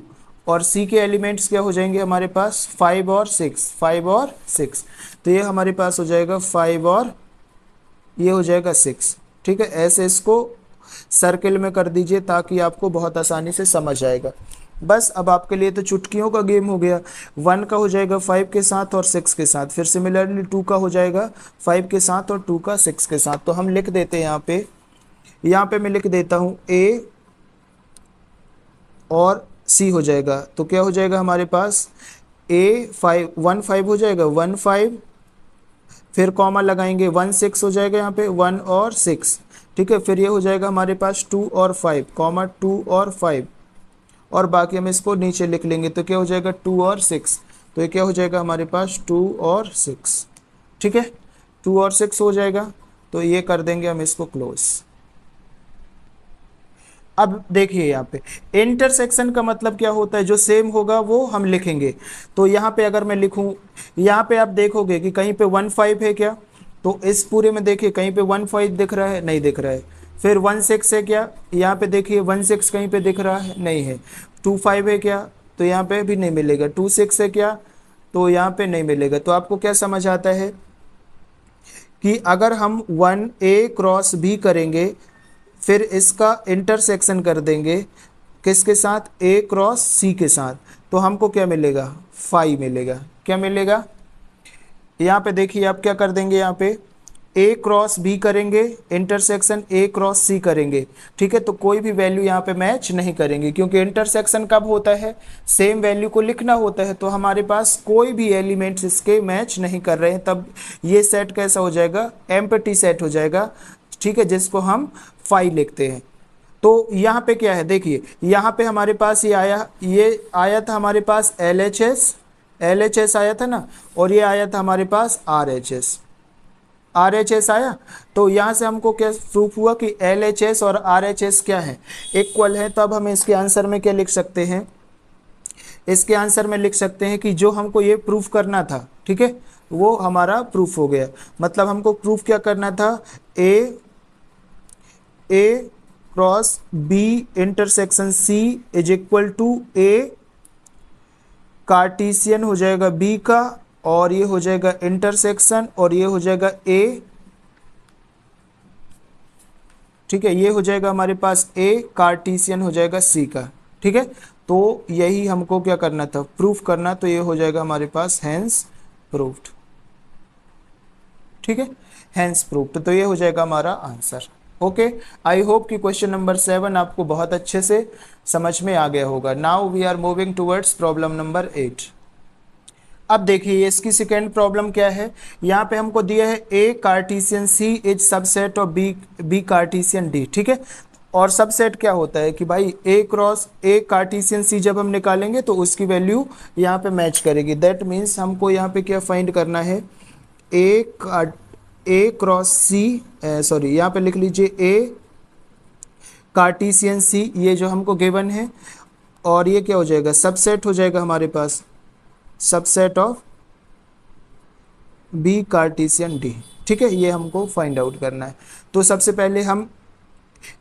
और सी के एलिमेंट्स क्या हो जाएंगे हमारे पास 5 और 6, तो ये हमारे पास हो जाएगा 5 और ये हो जाएगा 6। ठीक है, ऐसे इसको सर्किल में कर दीजिए ताकि आपको बहुत आसानी से समझ आएगा। बस अब आपके लिए तो चुटकियों का गेम हो गया। 1 का हो जाएगा 5 के साथ और 6 के साथ, फिर सिमिलरली 2 का हो जाएगा 5 के साथ और 2 का 6 के साथ। तो हम लिख देते हैं यहाँ पे मैं लिख देता हूँ A और C हो जाएगा। तो क्या हो जाएगा हमारे पास A 5 हो जाएगा 1 5, फिर कॉमा लगाएंगे 1 6 हो जाएगा यहाँ पे 1 और 6। ठीक है, फिर ये हो जाएगा हमारे पास 2 और 5 कॉमा 2 और 5, और बाकी हम इसको नीचे लिख लेंगे। तो क्या हो जाएगा 2 और 6, तो ये क्या हो जाएगा हमारे पास 2 और 6। ठीक है, 2 और 6 हो जाएगा, तो ये कर देंगे हम इसको क्लोज। अब देखिए यहाँ पे इंटरसेक्शन का मतलब क्या होता है, जो सेम होगा वो हम लिखेंगे। तो यहाँ पे अगर मैं लिखूँ, यहाँ पे आप देखोगे कि कहीं पे 1 5 है क्या, तो इस पूरे में देखिए कहीं पे 1 5 दिख रहा है, नहीं दिख रहा है। फिर 1 6 है क्या, यहाँ पे देखिए 1 6 कहीं पे दिख रहा है, नहीं है। 2 5 है क्या, तो यहाँ पे भी नहीं मिलेगा। 2 6 है क्या, तो यहाँ पे नहीं मिलेगा। तो आपको क्या समझ आता है कि अगर हम 1 A क्रॉस B करेंगे, फिर इसका इंटरसेक्शन कर देंगे किसके साथ, A क्रॉस C के साथ, तो हमको क्या मिलेगा 5 मिलेगा। क्या मिलेगा, यहाँ पे देखिए आप क्या कर देंगे, यहाँ पे A क्रॉस B करेंगे, इंटरसेक्शन A क्रॉस C करेंगे। ठीक है, तो कोई भी वैल्यू यहाँ पे मैच नहीं करेंगे, क्योंकि इंटरसेक्शन कब होता है, सेम वैल्यू को लिखना होता है। तो हमारे पास कोई भी एलिमेंट्स इसके मैच नहीं कर रहे हैं, तब ये सेट कैसा हो जाएगा, एम्प्टी सेट हो जाएगा। ठीक है, जिसको हम 5 लिखते हैं। तो यहाँ पे क्या है, देखिए यहाँ पे हमारे पास ये आया था हमारे पास LHS आया था ना, और ये आया था हमारे पास RHS आया। तो यहाँ से हमको क्या प्रूफ हुआ कि LHS और RHS क्या है, इक्वल है। तो अब हम इसके आंसर में क्या लिख सकते हैं, इसके आंसर में लिख सकते हैं कि जो हमको ये प्रूफ करना था, ठीक है, वो हमारा प्रूफ हो गया। मतलब हमको प्रूफ क्या करना था, A cross B intersection C is equal to A cartesian हो जाएगा B का, और ये हो जाएगा इंटरसेक्शन, और ये हो जाएगा A। ठीक है, ये हो जाएगा हमारे पास A कार्टीसियन हो जाएगा C का। ठीक है, तो यही हमको क्या करना था, प्रूफ करना। तो ये हो जाएगा हमारे पास हैंस प्रूफ्ड। ठीक है, हैंस प्रूफ्ड, तो ये हो जाएगा हमारा आंसर। ओके, आई होप कि क्वेश्चन नंबर 7 आपको बहुत अच्छे से समझ में आ गया होगा। Now we are moving towards problem number 8। अब देखिए इसकी सेकेंड प्रॉब्लम क्या है, यहाँ पे हमको दिया है A cartesian C is subset of B कार्टीसियन D। ठीक है, और सबसेट क्या होता है कि भाई A cross A cartesian C जब हम निकालेंगे तो उसकी वैल्यू यहाँ पे मैच करेगी। दैट मीन्स हमको यहाँ पे क्या फाइंड करना है, A क्रॉस C, सॉरी यहाँ पे लिख लीजिए A कार्टीसियन C, ये जो हमको गिवन है, और ये क्या हो जाएगा, सबसेट हो जाएगा हमारे पास, सबसेट ऑफ B कार्टीसियन D। ठीक है, ये हमको फाइंड आउट करना है। तो सबसे पहले हम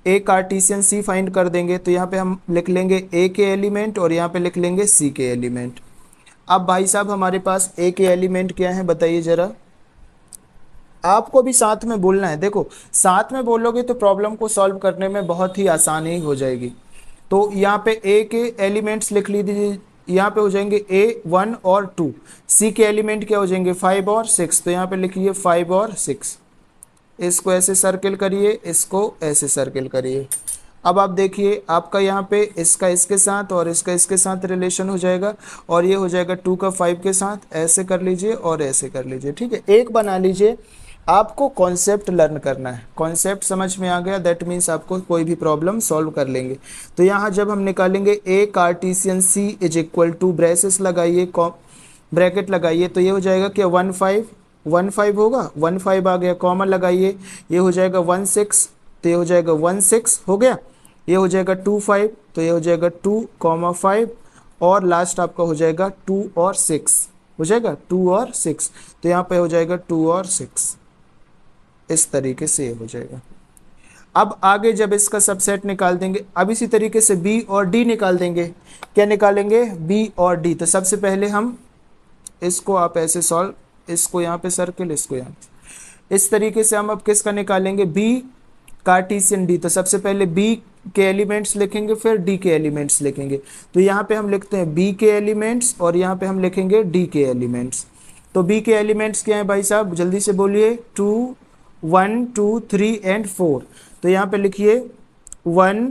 A कार्टीसियन C फाइंड कर देंगे। तो यहाँ पे हम लिख लेंगे A के एलिमेंट और यहाँ पे लिख लेंगे C के एलिमेंट। अब भाई साहब हमारे पास A के एलिमेंट क्या है बताइए ज़रा, आपको भी साथ में बोलना है। देखो साथ में बोलोगे तो प्रॉब्लम को सॉल्व करने में बहुत ही आसानी हो जाएगी। तो यहाँ पे A के एलिमेंट्स लिख लीजिए, यहाँ पे हो जाएंगे A 1 और 2। C के एलिमेंट क्या हो जाएंगे 5 और 6। तो यहाँ पे लिखिए 5 और 6, इसको ऐसे सर्किल करिए, इसको ऐसे सर्किल करिए। अब आप देखिए आपका यहाँ पे इसका इसके साथ और इसका इसके साथ रिलेशन हो जाएगा, और ये हो जाएगा 2 का 5 के साथ। ऐसे कर लीजिए और ऐसे कर लीजिए। ठीक है, एक बना लीजिए। आपको कॉन्सेप्ट लर्न करना है, कॉन्सेप्ट समझ में आ गया, दैट मीन्स आपको कोई भी प्रॉब्लम सॉल्व कर लेंगे। तो यहाँ जब हम निकालेंगे A cartesian C is equal to, braces लगाइए, ब्रैकेट लगाइए, तो ये हो जाएगा क्या 1 5 होगा, 1 5 आ गया, कॉमा लगाइए, ये हो जाएगा 1 6, तो ये हो जाएगा 1 6 हो गया, ये हो जाएगा 2 5, तो ये हो जाएगा 2 5, और लास्ट आपका हो जाएगा 2 और 6 हो जाएगा 2 और 6, तो यहाँ पे हो जाएगा 2 और 6, इस तरीके से ये हो जाएगा। अब आगे जब इसका सबसेट निकाल देंगे, अब इसी तरीके से बी और डी निकाल देंगे। क्या निकालेंगे? बी और डी। तो सबसे पहले हम इसको आप ऐसे सॉल्व, इसको यहाँ पे सर्किल, इसको यहाँ पे, इस तरीके से हम अब किसका निकालेंगे? B cartesian D. तो सबसे पहले बी के एलिमेंट्स लिखेंगे, फिर डी के एलिमेंट्स लिखेंगे। तो यहाँ पे हम लिखते हैं बी के एलिमेंट्स और यहाँ पे हम लिखेंगे डी के एलिमेंट्स। तो बी के एलिमेंट्स क्या है भाई साहब, जल्दी से बोलिए। 2 1 2 3 एंड 4। तो यहाँ पे लिखिए 1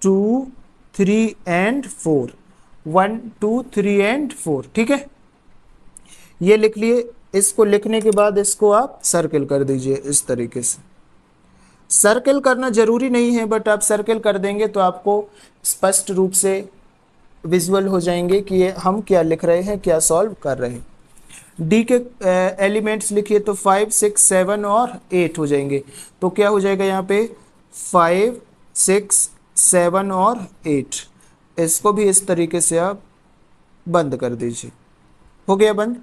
2 3 एंड 4, 1 2 3 एंड 4, ठीक है, ये लिख लिए। इसको लिखने के बाद इसको आप सर्किल कर दीजिए इस तरीके से। सर्किल करना जरूरी नहीं है, बट आप सर्किल कर देंगे तो आपको स्पष्ट रूप से विजुअल हो जाएंगे कि ये हम क्या लिख रहे हैं, क्या सॉल्व कर रहे हैं। डी के एलिमेंट्स लिखिए तो 5 6 7 और 8 हो जाएंगे। तो क्या हो जाएगा यहाँ पे 5 6 7 और 8। इसको भी इस तरीके से आप बंद कर दीजिए। हो गया बंद।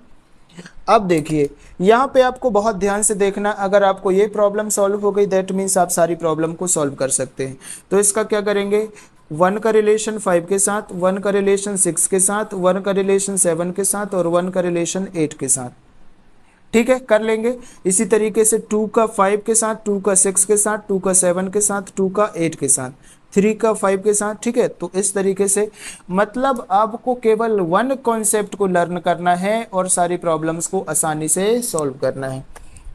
अब देखिए यहाँ पे आपको बहुत ध्यान से देखना, अगर आपको ये प्रॉब्लम सॉल्व हो गई दैट मीन्स आप सारी प्रॉब्लम को सॉल्व कर सकते हैं। तो इसका क्या करेंगे, 1 का रिलेशन 5 के साथ, 1 का रिलेशन 6 के साथ, 1 का रिलेशन 7 के साथ और 1 का रिलेशन 8 के साथ, ठीक है, कर लेंगे। इसी तरीके से 2 का 5 के साथ, 2 का 6 के साथ, 2 का 7 के साथ, 2 का 8 के साथ, 3 का 5 के साथ, ठीक है। तो इस तरीके से मतलब आपको केवल वन कॉन्सेप्ट को लर्न करना है और सारी प्रॉब्लम्स को आसानी से सॉल्व करना है,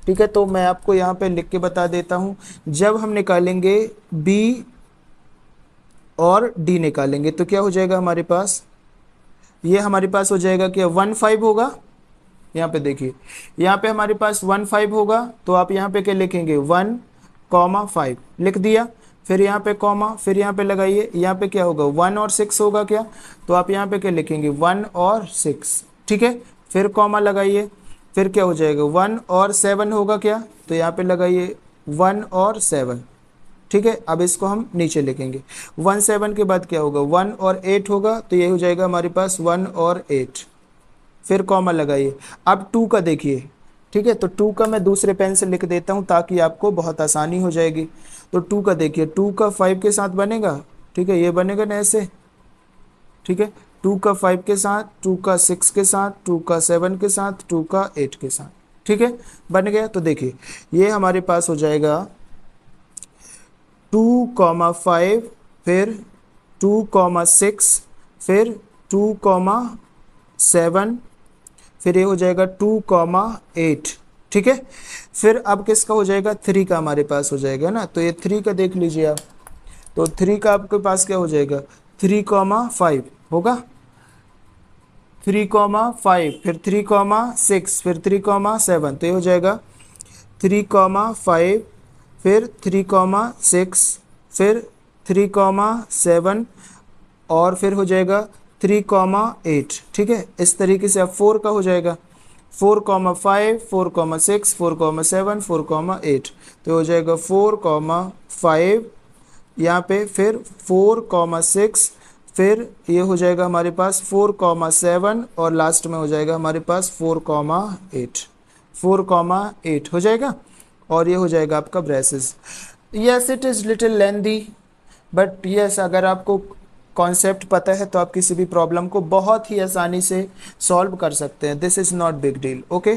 ठीक है। तो मैं आपको यहाँ पे लिख के बता देता हूँ। जब हम निकालेंगे बी और डी निकालेंगे तो क्या हो जाएगा हमारे पास, ये हमारे पास हो जाएगा क्या 1 5 होगा। यहाँ पे देखिए, यहाँ पे हमारे पास 1 5 होगा। तो आप यहाँ पे क्या लिखेंगे 1 5 लिख दिया, फिर यहाँ पे कॉमा, फिर यहाँ पे लगाइए, यहाँ पे क्या होगा 1 और 6 होगा क्या, तो आप यहाँ पे क्या लिखेंगे 1 और 6, ठीक है, फिर कॉमा लगाइए, फिर क्या हो जाएगा 1 और 7 होगा क्या, तो यहाँ पे लगाइए 1 और 7, ठीक है। अब इसको हम नीचे लिखेंगे 1 7 के बाद क्या होगा 1 और 8 होगा, तो ये हो जाएगा हमारे पास 1 और 8, फिर कॉमा लगाइए। अब 2 का देखिए, ठीक है, तो 2 का मैं दूसरे पेन से लिख देता हूँ ताकि आपको बहुत आसानी हो जाएगी। तो 2 का देखिए, 2 का 5 के साथ बनेगा, ठीक है, ये बनेगा ना ऐसे, ठीक है, 2 का 5 के साथ, 2 का 6 के साथ, 2 का 7 के साथ, 2 का 8 के साथ, ठीक है, बन गया। तो देखिए ये हमारे पास हो जाएगा 2 5, फिर 2 6, फिर 2 7, फिर ये हो जाएगा 2 8, ठीक है। फिर अब किसका हो जाएगा 3 का हमारे पास हो जाएगा ना, तो ये 3 का देख लीजिए आप, तो 3 का आपके पास क्या हो जाएगा 3 5 होगा, 3 5, फिर 3 6, फिर 3 7, तो ये हो जाएगा 3 5, फिर 3 6, फिर 3 7 और फिर हो जाएगा 3 8, ठीक है। इस तरीके से अब 4 का हो जाएगा 4 5, 4 6, 4 7, 4 8, तो हो जाएगा 4 5 यहाँ पे, फिर 4 6, फिर ये हो जाएगा हमारे पास 4 7 और लास्ट में हो जाएगा हमारे पास 4 8, 4 8 हो जाएगा और ये हो जाएगा आपका braces. Yes it is little lengthy, but yes अगर आपको कॉन्सेप्ट पता है तो आप किसी भी प्रॉब्लम को बहुत ही आसानी से सॉल्व कर सकते हैं। This is not big deal, okay.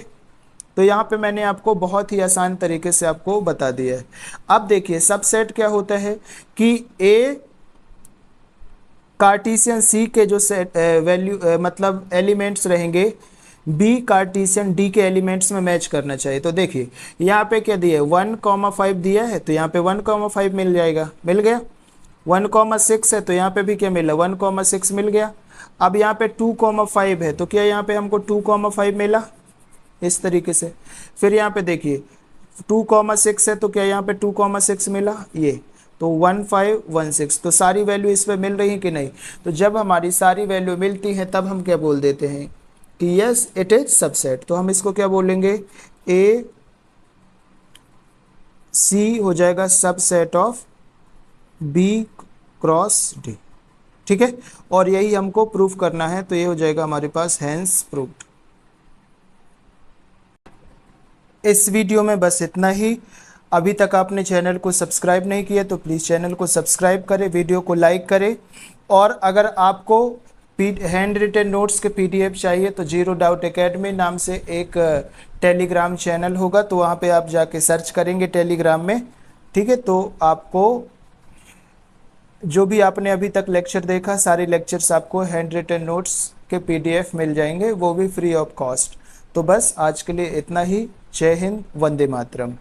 तो यहाँ पे मैंने आपको बहुत ही आसान तरीके से आपको बता दिया है। अब देखिए सबसेट क्या होता है कि ए कार्टेशियन सी के जो सेट वैल्यू मतलब एलिमेंट्स रहेंगे बी कार्टेशियन डी के एलिमेंट्स में मैच करना चाहिए। तो देखिए यहाँ पे क्या दिया है 1 5 दिया है, तो यहाँ पे 1 5 मिल जाएगा, मिल गया। 1 6 है तो यहाँ पे भी क्या मिला 1 6 मिल गया। अब यहाँ पे 2 5 है तो क्या यहाँ पे हमको 2 5 मिला, इस तरीके से। फिर यहाँ पे देखिए 2 6 है तो क्या यहाँ पे 2 6 मिला, ये तो 1 5 1 6, तो सारी वैल्यू इस पे मिल रही है कि नहीं। तो जब हमारी सारी वैल्यू मिलती है तब हम क्या बोल देते हैं कि यस इट इज सबसेट। तो हम इसको क्या बोलेंगे ए सी हो जाएगा subset of B cross D, ठीक है। और यही हमको प्रूफ करना है, तो ये हो जाएगा हमारे पास हैंस प्रूव्ड। इस वीडियो में बस इतना ही। अभी तक आपने चैनल को सब्सक्राइब नहीं किया तो प्लीज़ चैनल को सब्सक्राइब करें, वीडियो को लाइक करें। और अगर आपको हैंड रिटन नोट्स के पीडीएफ चाहिए तो जीरो डाउट एकेडमी नाम से एक टेलीग्राम चैनल होगा, तो वहाँ पे आप जाके सर्च करेंगे टेलीग्राम में, ठीक है। तो आपको जो भी आपने अभी तक लेक्चर देखा, सारे लेक्चर्स आपको हैंड रिटन नोट्स के पीडीएफ मिल जाएंगे, वो भी फ्री ऑफ कॉस्ट। तो बस आज के लिए इतना ही। जय हिंद, वंदे मातरम।